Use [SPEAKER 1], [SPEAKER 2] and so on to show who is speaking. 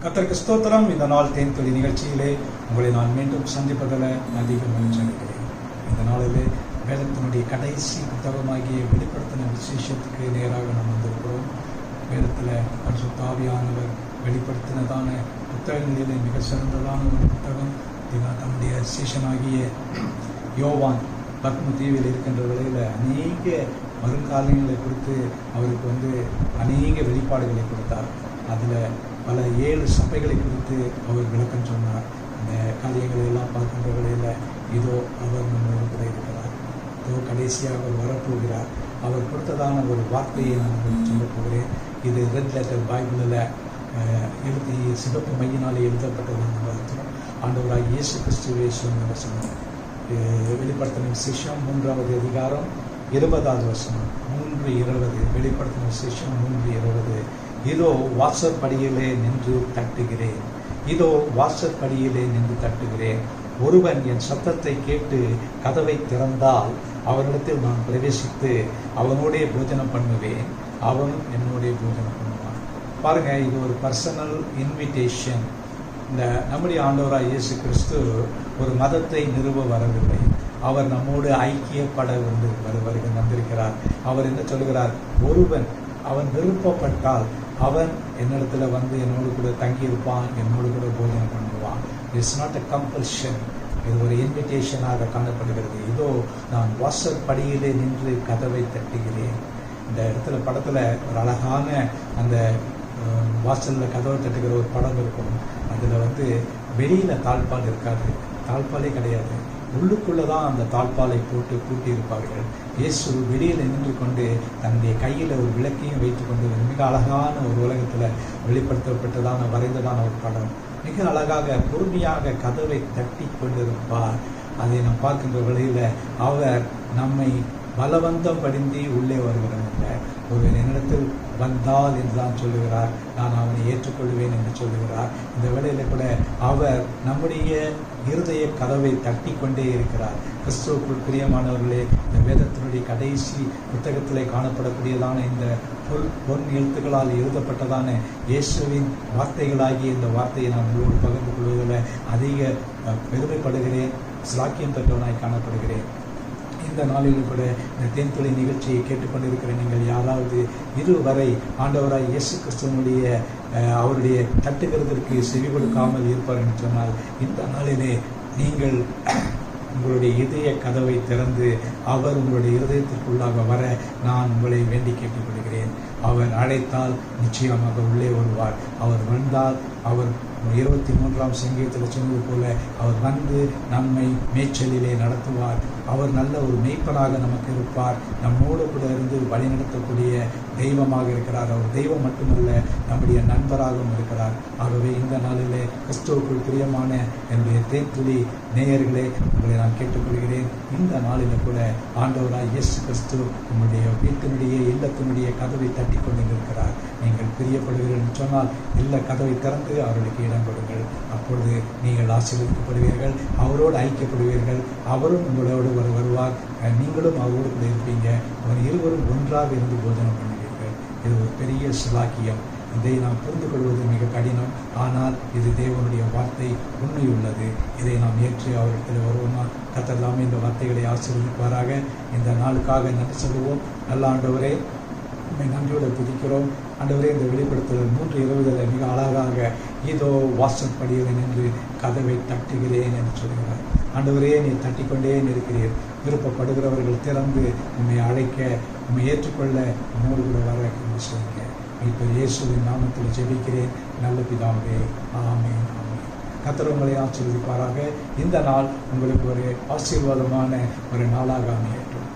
[SPEAKER 1] கர்த்தருக்கு ஸ்தோத்திரம். இந்த நாள் தேன்துளி நிகழ்ச்சியிலே உங்களை நான் மீண்டும் சந்திப்பதில் அதிக மகிழ்ச்சி அடைகிறேன். இந்த நாளிலே வேதத்தினுடைய கடைசி புத்தகமாகிய வெளிப்படுத்தின விசேஷத்துக்கு நேராக நாம் வந்திருக்கிறோம். வேதத்தில் பரிசுத்த ஆவியானவர் வெளிப்படுத்தினதான புத்தகங்களிலே மிக சிறந்ததான ஒரு புத்தகம். தன்னுடைய சீஷனாகிய யோவான் பத்ம தீவில் இருக்கின்ற வேளையில் அநேக வருங்காலங்களை குறித்து அவருக்கு அநேக வெளிப்பாடுகளை கொடுத்தார். அதில் பல 7 சபைகளை குறித்து அவர் விளக்கம் சொன்னார். அந்த காரியங்களை எல்லாம் பார்க்கின்ற வேளையில் இதோ அவர் நம்மோடு கூட இருக்கிறார், இதோ கடைசியாக அவர் வரப்போகிறார். அவர் கொடுத்ததான ஒரு வார்த்தையை நான் சொல்ல போகிறேன். இது ரெட் லெட்டர் பைபிளில் எழுதி சிவப்பு மையினாலே எழுதப்பட்டதான வார்த்தை. ஆண்டவராக இயேசு கிறிஸ்துவே சொன்ன வசனம். வெளிப்படுத்தின விசேஷம் 3வது அதிகாரம் 20வது வசனம். 3:20. வெளிப்படுத்தின விசேஷம் 3:20. இதோ வாசற்படியிலே நின்று தட்டுகிறேன், இதோ வாசற்படியிலே நின்று தட்டுகிறேன். ஒருவன் என் சத்தத்தை கேட்டு கதவை திறந்தால் அவனிடத்தில் நான் பிரவேசித்து அவனோடைய போஜனம் பண்ணுவேன், அவனும் என்னுடைய போஜனம் பண்ணுவான். பாருங்க, இது ஒரு பர்சனல் இன்விடேஷன். இந்த நம்முடைய ஆண்டவராக இயேசு கிறிஸ்து ஒரு மதத்தை நிறுவ வரவில்லை. அவர் நம்மோடு ஐக்கியப்பட வந்திருக்கிறார். அவர் என்ன சொல்கிறார்? ஒருவன் அவன் விருப்பப்பட்டால் அவன் என்னிடத்துல என்னோடு கூட தங்கியிருப்பான், என்னோடு கூட போஜனம் பண்ணுவான். It's not a compulsion. இது ஒரு இன்விடேஷனாக காணப்படுகிறது. இதோ நான் வாசற்படியிலே நின்று கதவை தட்டுகிறேன். இந்த இடத்துல படத்துல ஒரு அழகான அந்த வாசலில் கதவை தட்டுகிற ஒரு படம் இருக்கும். அதில் வெளியில தாழ்பால் இருக்காது, தாழ்பாலே கிடையாது. உள்ளுக்குள்ளதான் அந்த தாழ்பாலை போட்டு பூட்டி இருப்பார்கள். இயேசு வெளியில் நின்று கொண்டு தன்னுடைய கையில் ஒரு விளக்கையும் வைத்துக்கொண்டு மிக அழகான ஒரு உலகத்தில் வெளிப்படுத்தப்பட்டதான வரைந்ததான ஒரு படம். மிக அழகாக பொறுமையாக கதவை தட்டி கொண்டிருப்பார். அதை நாம் பார்க்கின்ற வேளையில் அவர் நம்மை பலவந்தம் படிந்து உள்ளே வருகிறதில்லை. ஒரு என்னிடத்தில் வந்தால் என்றுதான் சொல்லுகிறார், நான் அவனை ஏற்றுக்கொள்வேன் என்று சொல்லுகிறார். இந்த வேளையில் கூட அவர் நம்முடைய இருதய கதவை தட்டி கொண்டே இருக்கிறார். கிறிஸ்துவுக்குள் பிரியமானவர்களே, இந்த வேதத்தினுடைய கடைசி புத்தகத்திலே காணப்படக்கூடியதான இந்த பொன் எழுத்துக்களால் எழுதப்பட்டதான இயேசுவின் வார்த்தைகளாகிய இந்த வார்த்தையை நான் உங்களோடு பகிர்ந்து கொள்வதில் அதிக பெருமைப்படுகிறேன், சிலாக்கியம் பெற்றவனாய் காணப்படுகிறேன். இந்த நாளில் கூட இந்த தேன்துளி நிகழ்ச்சியை கேட்டுக்கொண்டிருக்கிற நீங்கள் யாராவது இதுவரை ஆண்டவராய் இயேசு கிறிஸ்துவனுடைய அவருடைய தட்டுகிறதற்கு செவி கொடுக்காமல் இருப்பார் என்று சொன்னால், இந்த நாளிலே நீங்கள் உங்களுடைய இதய கதவை திறந்து அவர் உங்களுடைய இருதயத்திற்குள்ளாக வர நான் உங்களை வேண்டி கேட்டுக்கொள்கிறேன். அவர் அழைத்தால் நிச்சயமாக உள்ளே வருவார். அவர் வந்தால் அவர் 23ஆம் சங்கீதத்தில் சொன்னது போல அவர் நம்மை மேய்ச்சலிலே நடத்துவார். அவர் நல்ல ஒரு மேய்ப்பனாக நமக்கு இருப்பார். நம்மோடு கூட இருந்து வழிநடத்தக்கூடிய தெய்வமாக இருக்கிறார். அவர் தெய்வம் மட்டுமல்ல, நம்முடைய நண்பராகவும் இருக்கிறார். ஆகவே இந்த நாளிலே கிறிஸ்துவுக்குள் பிரியமான என்னுடைய தேன்துளி நேயர்களே, உங்களை நான் கேட்டுக்கொள்கிறேன். இந்த நாளில் கூட ஆண்டவராய் இயேசு கிறிஸ்து உங்களுடைய வீட்டினுடைய இல்லத்தினுடைய கதவை தட்டி கொண்டு இருக்கிறார். நீங்கள் பிரியப்படுவீர்கள் என்று சொன்னால் இல்ல கதவை திறந்து அவர்களுக்கு இடம் கொடுங்கள். அப்பொழுது நீங்கள் ஆசீர்வதிக்கப்படுவீர்கள், அவரோடு ஐக்கியப்படுவீர்கள். அவரும் உங்களோடு வருவார், நீங்களும் அவரோடு கூட இருப்பீங்க. அவர் இருவரும் ஒன்றாக இருந்து போஜனம் பண்ணுவீர்கள். இது ஒரு பெரிய சிலாக்கியம். இதை நாம் புரிந்து கொள்வது மிக கடினம். ஆனால் இது தேவனுடைய வார்த்தை, உண்மையுள்ளது. இதை நாம் ஏற்று அவரிடத்தில் வருவோமா? கர்த்தர் இந்த வார்த்தைகளை ஆசீர்வதிப்பாராக. இந்த நாளுக்காக நன்றி சொல்லுவோம். நல்ல ஆண்டவரே, உண்மை நன்றியோடு துதிக்கிறோம். ஆண்டவரே, இந்த வெளிப்படுத்தல் 3:20 மிக அழகாக இதோ வாசற்படியில் நின்று கதவை தட்டுகிறேன் என்று சொல்கிறார். ஆண்டவரே, நீ தட்டிக்கொண்டே இருக்கிறீர். விருப்பப்படுகிறவர்கள் திறந்து உண்மை அழைக்க, உண்மை ஏற்றுக்கொள்ள, உன்னோடு கூட வர என்று சொல்லுங்க. இப்போ இயேசுவின் நாமத்தில் ஜெபிக்கிறேன் நல்ல பிதாவே, ஆமென், ஆமென். கர்த்தர் உங்களை ஆசீர்வதிப்பாராக. இந்த நாள் உங்களுக்கு ஒரு ஆசீர்வாதமான ஒரு நாளாக அமையட்டும்.